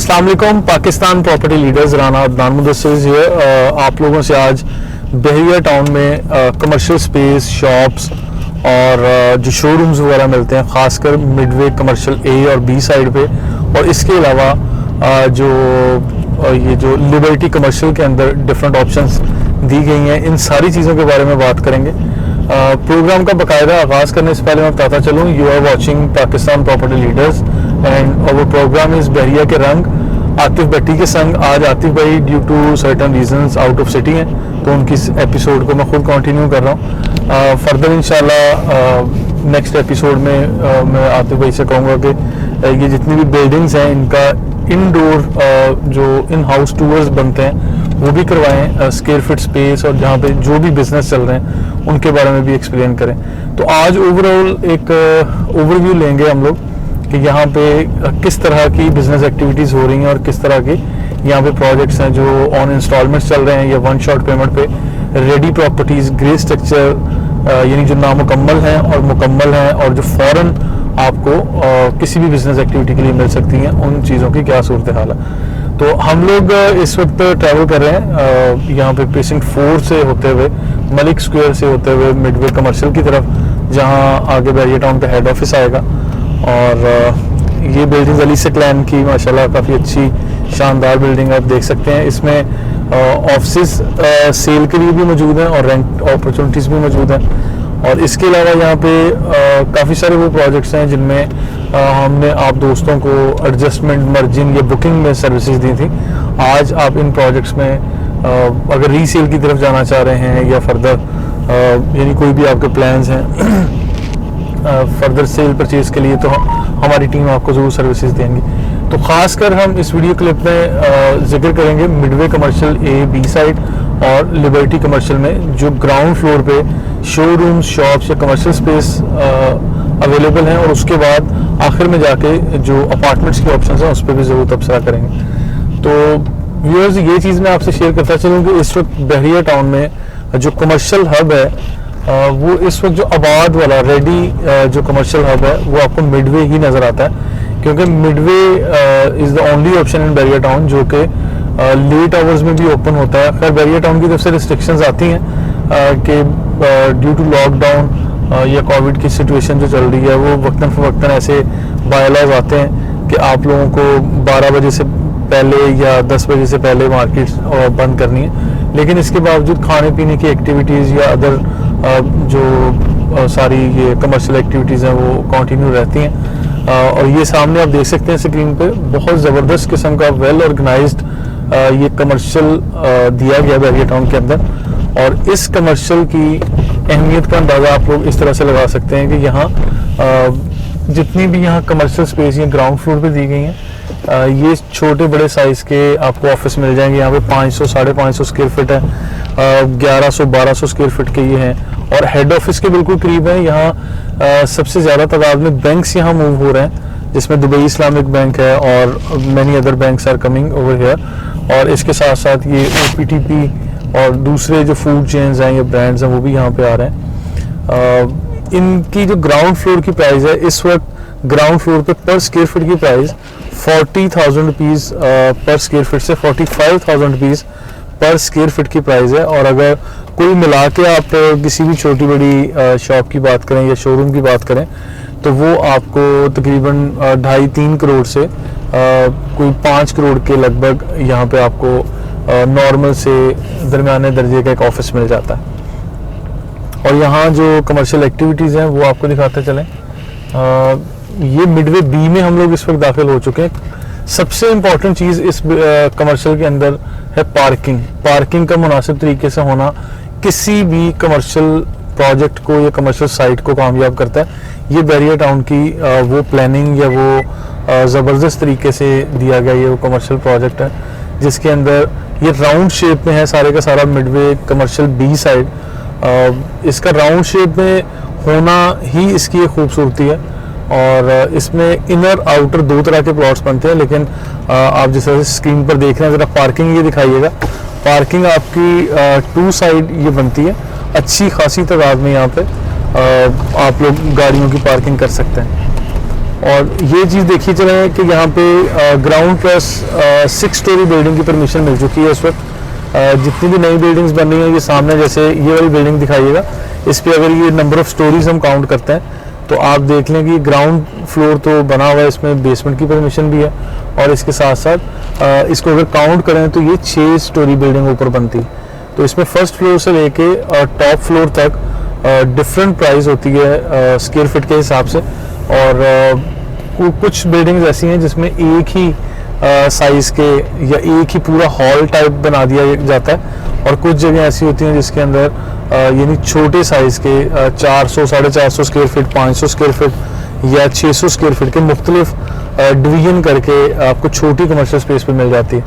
अस्सलाम वालेकुम। Pakistan property leaders Rana Adnan Mudassir ये आप लोगों से आज बहरिया टाउन में कमर्शियल स्पेस, शॉप्स और जो शोरूम्स वगैरह मिलते हैं, ख़ासकर मिडवे कमर्शियल ए और बी साइड पे, और इसके अलावा ये जो लिबर्टी कमर्शियल के अंदर डिफरेंट ऑप्शंस दी गई हैं, इन सारी चीज़ों के बारे में बात करेंगे। प्रोग्राम का बाकायदा आगाज़ करने से पहले मैं बताता चलूँ, you are watching Pakistan property leaders and our program is Bahria के रंग। आतिफ भट्टी के संग आज आतिफ भाई due to certain reasons out of city हैं, तो उनकी एपिसोड को मैं खुद कंटिन्यू कर रहा हूँ। फर्दर इंशाल्लाह नेक्स्ट एपिसोड में मैं आतिफ भाई से कहूँगा कि ये जितनी भी बिल्डिंग्स हैं इनका इनडोर जो इन हाउस टूर्स बनते हैं वो भी करवाएं, स्क्वायर फीट स्पेस और जहाँ पे जो भी बिजनेस चल रहे हैं उनके बारे में भी एक्सप्लेन करें। तो आज ओवरऑल एक ओवरव्यू लेंगे हम लोग कि यहाँ पे किस तरह की बिजनेस एक्टिविटीज़ हो रही हैं और किस तरह के यहाँ पे प्रोजेक्ट्स हैं जो ऑन इंस्टॉलमेंट्स चल रहे हैं या वन शॉट पेमेंट पे, रेडी प्रॉपर्टीज़, ग्रे स्ट्रक्चर यानी जो नामुकम्मल हैं और मुकम्मल हैं और जो फ़ौरन आपको किसी भी बिजनेस एक्टिविटी के लिए मिल सकती हैं, उन चीज़ों की क्या सूरत हाल है। तो हम लोग इस वक्त ट्रैवल कर रहे हैं यहाँ पे प्रीसिंक्ट 4 से होते हुए, मलिक स्क्वायर से होते हुए मिडवे कमर्शियल की तरफ, जहाँ आगे बहरिया टाउन पे हेड ऑफिस आएगा। और ये बिल्डिंग अली से क्लैन की माशाल्लाह काफ़ी अच्छी शानदार बिल्डिंग आप देख सकते हैं। इसमें ऑफिस सेल के लिए भी मौजूद हैं और रेंट अपॉर्चुनिटीज़ भी मौजूद हैं। और इसके अलावा यहाँ पे काफ़ी सारे वो प्रोजेक्ट्स हैं जिनमें हमने आप दोस्तों को एडजस्टमेंट, मर्जिंग या बुकिंग में सर्विसेज दी थी। आज आप इन प्रोजेक्ट्स में अगर रीसेल की तरफ जाना चाह रहे हैं या फर्दर यानी कोई भी आपके प्लान्स हैं फर्दर सेल परचेज के लिए, तो हमारी टीम आपको ज़रूर सर्विसेज देंगी। तो ख़ासकर हम इस वीडियो क्लिप में जिक्र करेंगे Midway Commercial A B side और लिबर्टी कमर्शियल में जो ग्राउंड फ्लोर पे शोरूम्स, शॉप्स या कमर्शियल स्पेस अवेलेबल हैं, और उसके बाद आखिर में जाके जो अपार्टमेंट्स के ऑप्शंस हैं उस पर भी ज़रूर तबसरा करेंगे। तो व्यूअर्स, ये चीज़ मैं आपसे शेयर करता चलूँ कि इस वक्त बहरिया टाउन में जो कमर्शियल हब है वो इस वक्त जो आबाद वाला रेडी जो कमर्शियल हब है वो आपको मिडवे ही नज़र आता है, क्योंकि Midway is the only option in Bahria town जो कि लेट आवर्स में भी ओपन होता है। खैर बहरिया टाउन की तरफ से रिस्ट्रिक्शंस आती हैं कि ड्यू टू लॉकडाउन या कोविड की सिचुएशन जो चल रही है वो वक्तन फ़वक्तन ऐसे बायलॉज आते हैं कि आप लोगों को 12 बजे से पहले या 10 बजे से पहले मार्केट बंद करनी है। लेकिन इसके बावजूद खाने पीने की एक्टिविटीज़ या अदर जो सारी ये कमर्शियल एक्टिविटीज़ हैं वो कंटिन्यू रहती हैं। और ये सामने आप देख सकते हैं स्क्रीन पे बहुत ज़बरदस्त किस्म का वेल ऑर्गेनाइज्ड ये कमर्शियल दिया गया बहरिया टाउन के अंदर। और इस कमर्शियल की अहमियत का अंदाज़ा आप लोग इस तरह से लगा सकते हैं कि यहाँ जितनी भी यहाँ कमर्शियल स्पेस ये ग्राउंड फ्लोर पे दी गई हैं, ये छोटे बड़े साइज़ के आपको ऑफिस मिल जाएंगे। यहाँ पे 500 550 स्क्वायर फीट है, 1100 1200 स्क्वायर फीट के ये हैं, और हेड ऑफिस के बिल्कुल करीब है। यहाँ सबसे ज़्यादा तादाद में बैंक्स यहाँ मूव हो रहे हैं, जिसमें दुबई इस्लामिक बैंक है और many other banks are coming over here. और इसके साथ साथ ये OPTP और दूसरे जो फूड चेन्स हैं या ब्रांड्स हैं वो भी यहाँ पे आ रहे हैं। इनकी जो ग्राउंड फ्लोर की प्राइस है इस वक्त ग्राउंड फ्लोर पे पर स्क्वायर फीट की प्राइस 40,000 रुपीज़ पर स्क्वायर फीट से 45,000 रुपीज़ पर स्क्वायर फीट की प्राइस है। और अगर कोई मिला के आप किसी भी छोटी बड़ी शॉप की बात करें या शोरूम की बात करें तो वो आपको तकरीबन 2.5-3 करोड़ से कोई 5 करोड़ के लगभग यहाँ पे आपको नॉर्मल से दरमियाने दर्जे का एक ऑफिस मिल जाता है। और यहाँ जो कमर्शियल एक्टिविटीज़ हैं वो आपको दिखाते चलें। ये मिडवे बी में हम लोग इस वक्त दाखिल हो चुके हैं। सबसे इम्पॉर्टेंट चीज़ इस कमर्शियल के अंदर है पार्किंग। पार्किंग का मुनासिब तरीके से होना किसी भी कमर्शियल प्रोजेक्ट को या कमर्शियल साइट को कामयाब करता है। ये बहरिया टाउन की वो प्लानिंग या वो ज़बरदस्त तरीके से दिया गया ये वो कमर्शियल प्रोजेक्ट है, जिसके अंदर ये राउंड शेप में है सारे का सारा मिडवे कमर्शियल बी साइड। इसका राउंड शेप में होना ही इसकी एक खूबसूरती है। और इसमें इनर आउटर 2 तरह के प्लॉट्स बनते हैं, लेकिन आप जिस तरह से स्क्रीन पर देख रहे हैं ज़रा पार्किंग ये दिखाइएगा। पार्किंग आपकी 2 साइड ये बनती है, अच्छी खासी तादाद में यहाँ पे आप लोग गाड़ियों की पार्किंग कर सकते हैं। और ये चीज़ देखी चले कि यहाँ पे ग्राउंड प्लस 6 स्टोरी बिल्डिंग की परमिशन मिल चुकी है इस वक्त। जितनी भी नई बिल्डिंग्स बन रही हैं, ये सामने जैसे ये वाली बिल्डिंग दिखाइएगा, इस पे अगर ये नंबर ऑफ स्टोरीज हम काउंट करते हैं तो आप देख लें कि ग्राउंड फ्लोर तो बना हुआ है, इसमें बेसमेंट की परमिशन भी है, और इसके साथ साथ इसको अगर काउंट करें तो ये 6 स्टोरी बिल्डिंग ऊपर बनती है। तो इसमें फर्स्ट फ्लोर से लेके टॉप फ्लोर तक डिफरेंट प्राइस होती है स्क्वायर फीट के हिसाब से। और कुछ बिल्डिंग्स ऐसी हैं जिसमें एक ही साइज़ के या एक ही पूरा हॉल टाइप बना दिया जाता है, और कुछ जगह ऐसी होती हैं जिसके अंदर यानी छोटे साइज़ के 400 450 स्क्वायर फीट, 500 स्क्वायर फीट या 600 स्क्वायर फीट के मुख्तलिफ डिवीजन करके आपको छोटी कमर्शियल स्पेस पे मिल जाती है।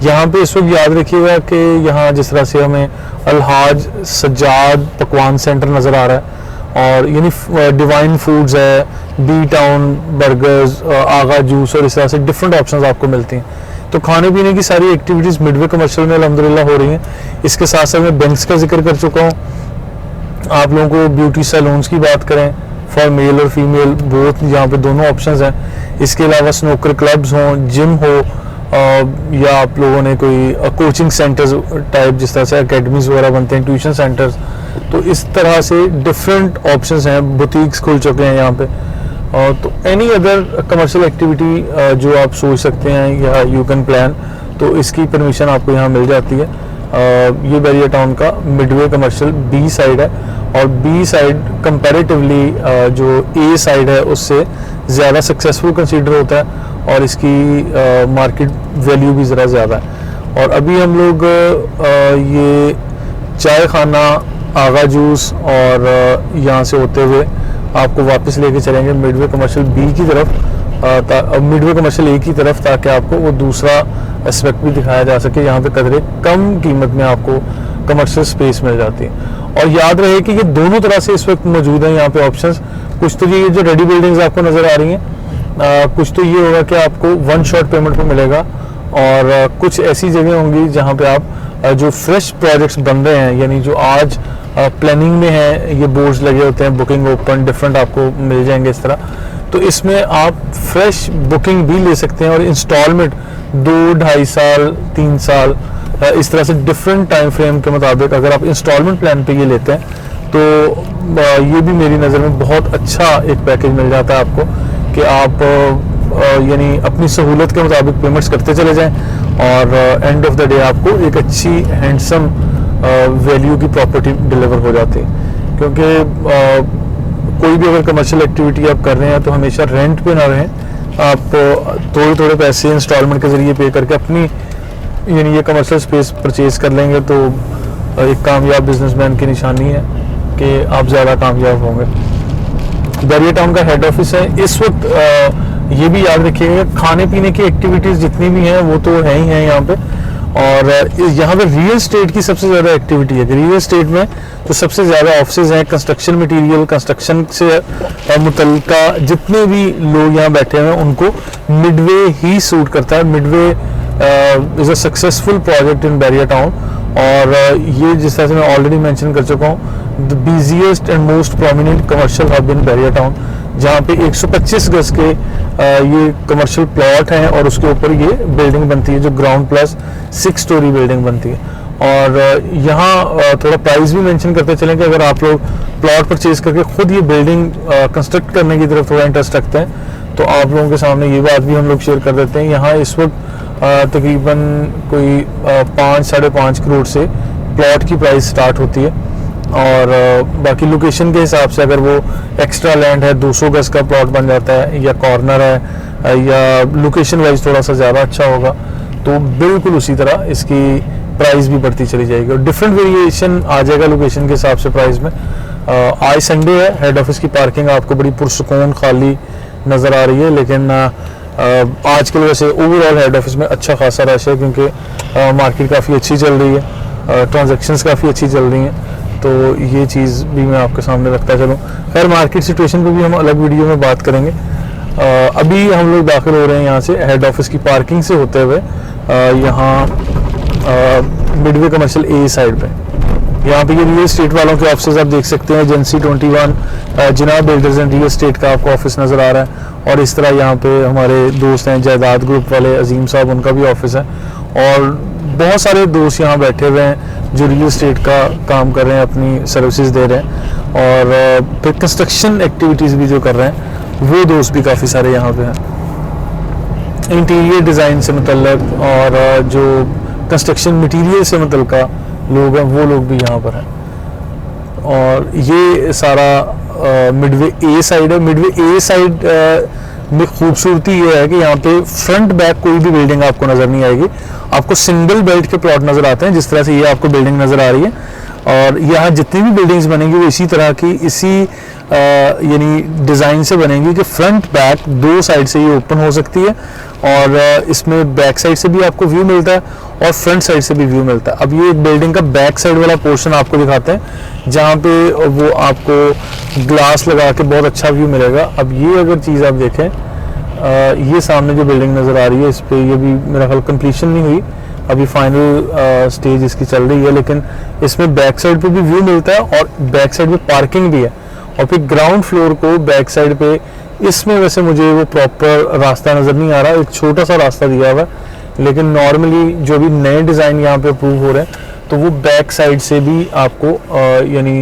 यहाँ पे इस वक्त याद रखिएगा कि यहाँ जिस तरह से हमें अलहाज सज्जाद पकवान सेंटर नज़र आ रहा है, और यानी डिवाइन फूड्स है, बी टाउन बर्गर्स, आगा जूस, और इस तरह से डिफरेंट ऑप्शंस आपको मिलती हैं। तो खाने पीने की सारी एक्टिविटीज़ मिडवे कमर्शियल में अल्हम्दुलिल्लाह हो रही हैं। इसके साथ साथ मैं बैंक्स का जिक्र कर चुका हूँ। आप लोगों को ब्यूटी सैलून्स की बात करें, फॉर मेल और फीमेल बोथ, यहाँ पे दोनों ऑप्शंस हैं। इसके अलावा स्नूकर क्लब्स हों, जिम हो, या आप लोगों ने कोई कोचिंग सेंटर्स टाइप जिस तरह से एकेडमीज वगैरह बनते हैं, ट्यूशन सेंटर्स, तो इस तरह से डिफरेंट ऑप्शंस हैं। बुटीक्स खुल चुके हैं यहाँ पे। तो एनी अदर कमर्शियल एक्टिविटी जो आप सोच सकते हैं या यू कैन प्लान, तो इसकी परमिशन आपको यहाँ मिल जाती है। ये बैरियर टाउन का मिडवे कमर्शियल बी साइड है, और बी साइड कंपैरेटिवली जो ए साइड है उससे ज़्यादा सक्सेसफुल कंसीडर होता है, और इसकी मार्केट वैल्यू भी ज़रा ज़्यादा है। और अभी हम लोग ये चाय खाना, आगा जूस, और यहाँ से होते हुए आपको वापस लेके चलेंगे मिडवे कमर्शियल बी की तरफ, मिडवे कमर्शियल ए की तरफ, ताकि आपको वो दूसरा एस्पेक्ट भी दिखाया जा सके। यहाँ पे कदरे कम कीमत में आपको कमर्शियल स्पेस मिल जाती है। और याद रहे कि ये दोनों तरह से इस वक्त मौजूद हैं यहाँ पे ऑप्शंस। कुछ तो ये जो रेडी बिल्डिंग्स आपको नज़र आ रही हैं, कुछ तो ये होगा कि आपको 1 शॉट पेमेंट पे मिलेगा, और कुछ ऐसी जगह होंगी जहाँ पे आप जो फ्रेश प्रोजेक्ट्स बन रहे हैं, यानी जो आज प्लानिंग में है, ये बोर्ड्स लगे होते हैं, बुकिंग ओपन डिफरेंट आपको मिल जाएंगे इस तरह। तो इसमें आप फ्रेश बुकिंग भी ले सकते हैं, और इंस्टॉलमेंट 2, 2.5 साल, 3 साल, इस तरह से डिफरेंट टाइम फ्रेम के मुताबिक अगर आप इंस्टॉलमेंट प्लान पे ये लेते हैं तो ये भी मेरी नज़र में बहुत अच्छा एक पैकेज मिल जाता है आपको, कि आप यानी अपनी सहूलत के मुताबिक पेमेंट्स करते चले जाएं, और एंड ऑफ द डे आपको एक अच्छी हैंडसम वैल्यू की प्रॉपर्टी डिलीवर हो जाती है। क्योंकि कोई भी अगर कमर्शियल एक्टिविटी आप कर रहे हैं तो हमेशा रेंट पे ना रहें, आप थोड़े थोड़े पैसे इंस्टॉलमेंट के ज़रिए पे करके अपनी यानी ये कमर्शियल स्पेस परचेज़ कर लेंगे, तो एक कामयाब बिजनेसमैन की निशानी है कि आप ज़्यादा कामयाब होंगे। बैरियर टाउन का हेड ऑफिस है इस वक्त। ये भी याद रखिएगा, खाने पीने की एक्टिविटीज़ जितनी भी हैं वो तो है ही हैं यहाँ पे, और यहाँ पे रियल एस्टेट की सबसे ज़्यादा एक्टिविटी है। रियल एस्टेट में तो सबसे ज़्यादा ऑफिसेज हैं, कंस्ट्रक्शन मटेरियल, कंस्ट्रक्शन से मुतल्लिका जितने भी लोग यहाँ बैठे हैं उनको मिडवे ही सूट करता है। Midway is a successful project in barrier town, और ये जिस तरह से मैं ऑलरेडी मेंशन कर चुका हूँ, the busiest and most prominent commercial hub in barrier town, जहाँ पे 125 गज के ये कमर्शियल प्लॉट हैं, और उसके ऊपर ये बिल्डिंग बनती है जो ग्राउंड प्लस 6 स्टोरी बिल्डिंग बनती है। और यहाँ थोड़ा प्राइस भी मेंशन करते चलें कि अगर आप लोग प्लॉट परचेज करके खुद ये बिल्डिंग कंस्ट्रक्ट करने की तरफ थोड़ा इंटरेस्ट रखते हैं तो आप लोगों के सामने ये बात भी हम लोग शेयर कर देते हैं। यहाँ इस वक्त तकरीबन कोई 5-5.5 करोड़ से प्लॉट की प्राइस स्टार्ट होती है, और बाकी लोकेशन के हिसाब से अगर वो एक्स्ट्रा लैंड है 200 गज का प्लॉट बन जाता है, या कॉर्नर है, या लोकेशन वाइज थोड़ा सा ज़्यादा अच्छा होगा, तो बिल्कुल उसी तरह इसकी प्राइस भी बढ़ती चली जाएगी, और डिफरेंट वेरिएशन आ जाएगा लोकेशन के हिसाब से प्राइस में। आज संडे है, हेड ऑफिस की पार्किंग आपको बड़ी पुरसुकून खाली नज़र आ रही है, लेकिन आज के वजह से ओवरऑल हेड ऑफिस में अच्छा खासा रश है, क्योंकि मार्केट काफ़ी अच्छी चल रही है, ट्रांजैक्शंस काफ़ी अच्छी चल रही हैं, तो ये चीज़ भी मैं आपके सामने रखता चलूँ। खैर मार्केट सिचुएशन पे भी हम अलग वीडियो में बात करेंगे। अभी हम लोग दाखिल हो रहे हैं यहाँ से हेड ऑफिस की पार्किंग से होते हुए यहाँ मिडवे कमर्शियल ए साइड पे। यहाँ पे ये रियल एस्टेट वालों के ऑफिस आप देख सकते हैं, एजेंसी 21 जिनाब बिल्डर्स एंड रियल एस्टेट का आपको ऑफिस नज़र आ रहा है, और इस तरह यहाँ पे हमारे दोस्त हैं जायदाद ग्रुप वाले अजीम साहब, उनका भी ऑफिस है, और बहुत सारे दोस्त यहाँ बैठे हुए हैं जो रियल एस्टेट का काम कर रहे हैं, अपनी सर्विसेज दे रहे हैं, और फिर कंस्ट्रक्शन एक्टिविटीज़ भी जो कर रहे हैं वो दोस्त भी काफ़ी सारे यहाँ पे हैं। इंटीरियर डिज़ाइन से मतलब और जो कंस्ट्रक्शन मटेरियल से मतलब का लोग हैं वो लोग भी यहाँ पर हैं। और ये सारा मिडवे ए साइड है। मिडवे ए साइड में खूबसूरती ये है कि यहाँ पे फ्रंट बैक कोई भी बिल्डिंग आपको नज़र नहीं आएगी, आपको सिंगल बेल्ट के प्लॉट नज़र आते हैं, जिस तरह से ये आपको बिल्डिंग नज़र आ रही है। और यहाँ जितनी भी बिल्डिंग्स बनेंगी वो इसी तरह की, इसी यानी डिज़ाइन से बनेंगी कि फ्रंट बैक दो साइड से ये ओपन हो सकती है, और इसमें बैक साइड से भी आपको व्यू मिलता है और फ्रंट साइड से भी व्यू मिलता है। अब ये एक बिल्डिंग का बैक साइड वाला पोर्शन आपको दिखाते हैं जहाँ पे वो आपको ग्लास लगा के बहुत अच्छा व्यू मिलेगा। अब ये अगर चीज़ आप देखें, ये सामने जो बिल्डिंग नज़र आ रही है इस पर ये भी मेरा ख्याल कंप्लीशन नहीं हुई, अभी फाइनल स्टेज इसकी चल रही है, लेकिन इसमें बैक साइड पे भी व्यू मिलता है और बैक साइड पे पार्किंग भी है। और फिर ग्राउंड फ्लोर को बैक साइड पे, इसमें वैसे मुझे वो प्रॉपर रास्ता नज़र नहीं आ रहा, एक छोटा सा रास्ता दिया हुआ है, लेकिन नॉर्मली जो भी नए डिज़ाइन यहाँ पे अप्रूव हो रहे हैं तो वो बैक साइड से भी आपको यानी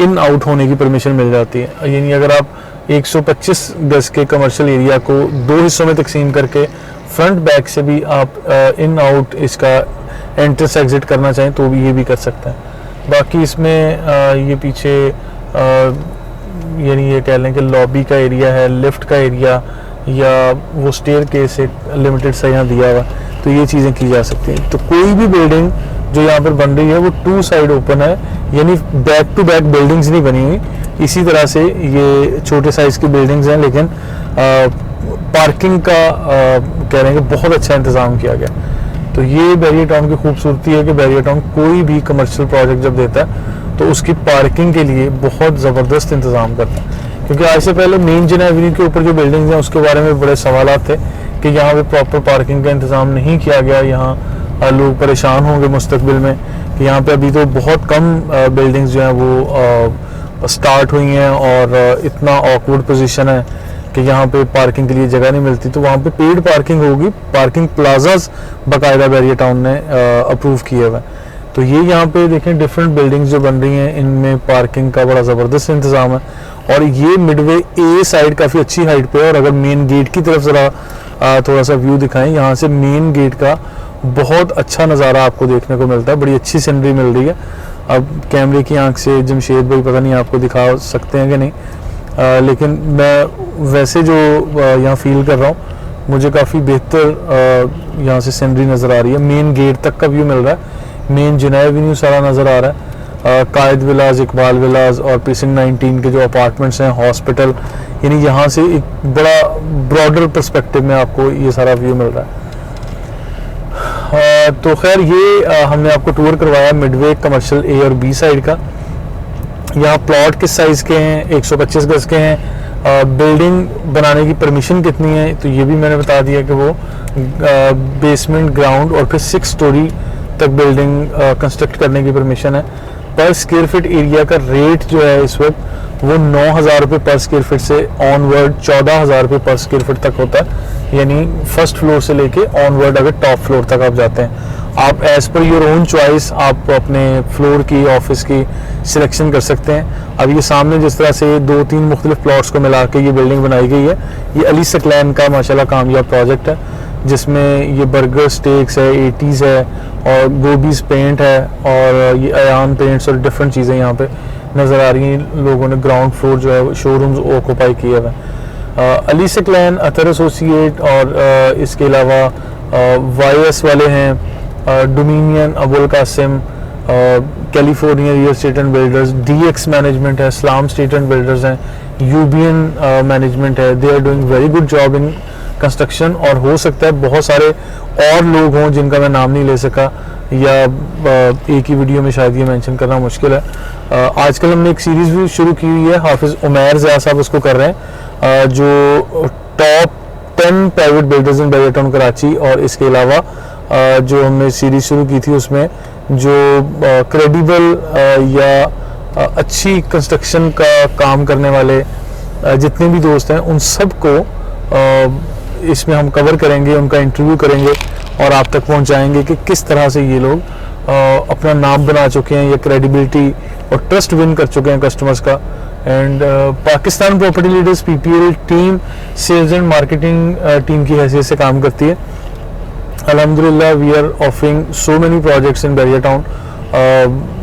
इन आउट होने की परमिशन मिल जाती है। यानी अगर आप 125 गज के कमर्शियल एरिया को दो हिस्सों में तकसीम करके फ्रंट बैक से भी आप इन आउट इसका एंट्रेंस एग्जिट करना चाहें तो भी ये भी कर सकते हैं। बाकी इसमें ये पीछे यानी ये कह लें कि लॉबी का एरिया है, लिफ्ट का एरिया, या वो स्टेयर केस एक लिमिटेड सा यहाँ दिया हुआ, तो ये चीज़ें की जा सकती हैं। तो कोई भी बिल्डिंग जो यहाँ पर बन रही है वो टू साइड ओपन है, यानी बैक टू बैक बिल्डिंग्स नहीं बनी हुई। इसी तरह से ये छोटे साइज़ की बिल्डिंग्स हैं, लेकिन पार्किंग का कह रहे हैं कि बहुत अच्छा इंतज़ाम किया गया। तो ये बैरियर टाउन की खूबसूरती है कि बैरियर टाउन कोई भी कमर्शियल प्रोजेक्ट जब देता है तो उसकी पार्किंग के लिए बहुत ज़बरदस्त इंतज़ाम करता है। क्योंकि आज से पहले मेन जिना एवेन्यू के ऊपर जो बिल्डिंग्स हैं उसके बारे में बड़े सवाल थे कि यहाँ पे प्रॉपर पार्किंग का इंतज़ाम नहीं किया गया, यहाँ लोग परेशान होंगे मुस्तकबिल में कि यहाँ पे अभी तो बहुत कम बिल्डिंग्स जो हैं वो स्टार्ट हुई हैं और इतना ऑकवर्ड पोजीशन है कि यहाँ पे पार्किंग के लिए जगह नहीं मिलती। तो वहाँ पे पेड पार्किंग होगी, पार्किंग प्लाजाज बाकायदा बैरियर टाउन ने अप्रूव किए हुए। तो ये यहाँ पे देखें डिफरेंट बिल्डिंग्स जो बन रही हैं इनमें पार्किंग का बड़ा ज़बरदस्त इंतज़ाम है। और ये मिडवे ए साइड काफ़ी अच्छी हाइट पे है। और अगर मेन गेट की तरफ ज़रा थोड़ा सा व्यू दिखाएं, यहाँ से मेन गेट का बहुत अच्छा नज़ारा आपको देखने को मिलता है, बड़ी अच्छी सीनरी मिल रही है। अब कैमरे की आंख से जमशेद भाई पता नहीं आपको दिखा सकते हैं कि नहीं, लेकिन मैं वैसे जो यहाँ फील कर रहा हूँ, मुझे काफ़ी बेहतर यहाँ से सीनरी नज़र आ रही है। मेन गेट तक का व्यू मिल रहा है, मेन जिना एवेन्यू सारा नज़र आ रहा है, कायद विलाज, इकबाल विलाज और प्रीसिंक्ट 19 के जो अपार्टमेंट्स हैं, हॉस्पिटल, यानी यहाँ से एक बड़ा ब्रॉडर पर्सपेक्टिव में आपको ये सारा व्यू मिल रहा है। तो खैर ये हमने आपको टूर करवाया मिडवे कमर्शियल ए और बी साइड का। यहाँ प्लॉट किस साइज़ के हैं, 125 गज के हैं, बिल्डिंग बनाने की परमिशन कितनी है तो ये भी मैंने बता दिया कि वो बेसमेंट, ग्राउंड और फिर 6 स्टोरी तक बिल्डिंग कंस्ट्रक्ट करने की परमिशन है। पर स्क्वायर फीट एरिया का रेट जो है इस वक्त वो 9,000 रुपये पर स्क्वायर फीट से ऑनवर्ड 14,000 रुपये पर स्क्वायर फीट तक होता है। यानी फर्स्ट फ्लोर से लेके ऑनवर्ड अगर टॉप फ्लोर तक आप जाते हैं, आप as per your own choice आप अपने फ्लोर की, ऑफिस की सिलेक्शन कर सकते हैं। अब ये सामने जिस तरह से 2-3 मुख्तलिफ प्लॉट्स को मिला के ये बिल्डिंग बनाई गई है, ये अली सकलैन का माशाल्लाह कामयाब प्रोजेक्ट है, जिसमें ये बर्गर स्टेक्स है, 80s है और गोबीज पेंट है और ये अयान पेंट्स और डिफरेंट चीज़ें यहाँ पे नज़र आ रही हैं। लोगों ने ग्राउंड फ्लोर जो है शोरूम्स ऑक्यूपाई किए हुए हैं। अली सकलैन, अतर एसोसिएट और इसके अलावा YS वाले हैं, Dominion, Abul Qasim, California real estate and builders, DX management है, इस्लाम स्टेट एंड बिल्डर्स हैं, UBN मैनेजमेंट है। They are doing very good job in construction. और हो सकता है बहुत सारे और लोग हों जिनका मैं नाम नहीं ले सका या एक ही वीडियो में शायद ये मेंशन करना मुश्किल है। आजकल हमने एक सीरीज़ भी शुरू की हुई है, हाफिज़ उमैर ज़िया साहब उसको कर रहे हैं, जो टॉप 10 प्राइवेट बिल्डर्स इन बैरियर टाउन कराची, और इसके अलावा जो हमने सीरीज़ शुरू की थी उसमें जो क्रेडिबल या अच्छी कंस्ट्रक्शन का काम करने वाले जितने भी दोस्त हैं उन सबको इसमें हम कवर करेंगे, उनका इंटरव्यू करेंगे और आप तक पहुंचाएंगे कि किस तरह से ये लोग अपना नाम बना चुके हैं, ये क्रेडिबिलिटी और ट्रस्ट विन कर चुके हैं कस्टमर्स का। And Pakistan property leaders PPL team sales and marketing team की हैसियत से काम करती है। अल्हम्दुलिल्लाह we are offering so many projects in Bahria town,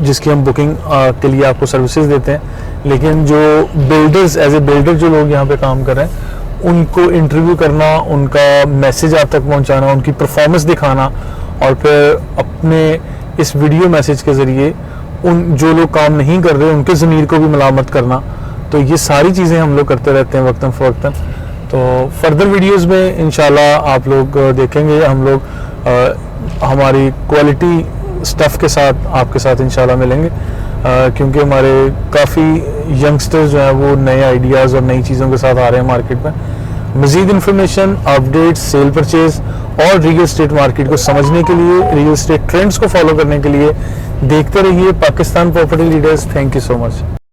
जिसकी हम बुकिंग के लिए आपको सर्विसेज देते हैं। लेकिन जो बिल्डर्स, एज ए बिल्डर जो लोग यहाँ पे काम कर रहे हैं, उनको इंटरव्यू करना, उनका मैसेज आप तक पहुँचाना, उनकी परफॉर्मेंस दिखाना और फिर अपने इस वीडियो मैसेज के ज़रिए उन जो लोग काम नहीं कर रहे उनके ज़मीर को भी मलामत करना, तो ये सारी चीज़ें हम लोग करते रहते हैं वक्तन फ़वक्तन। तो फर्दर वीडियोस में इंशाल्लाह आप लोग देखेंगे, हम लोग हमारी क्वालिटी स्टफ़ के साथ आपके साथ इंशाल्लाह मिलेंगे, क्योंकि हमारे काफ़ी यंगस्टर्स जो हैं वो नए आइडियाज़ और नई चीज़ों के साथ आ रहे हैं मार्केट में। मज़ीद इन्फॉर्मेशन, अपडेट्स, सेल परचेज़ और रियल एस्टेट मार्केट को समझने के लिए, रियल एस्टेट ट्रेंड्स को फॉलो करने के लिए देखते रहिए Pakistan property leaders. Thank you so much.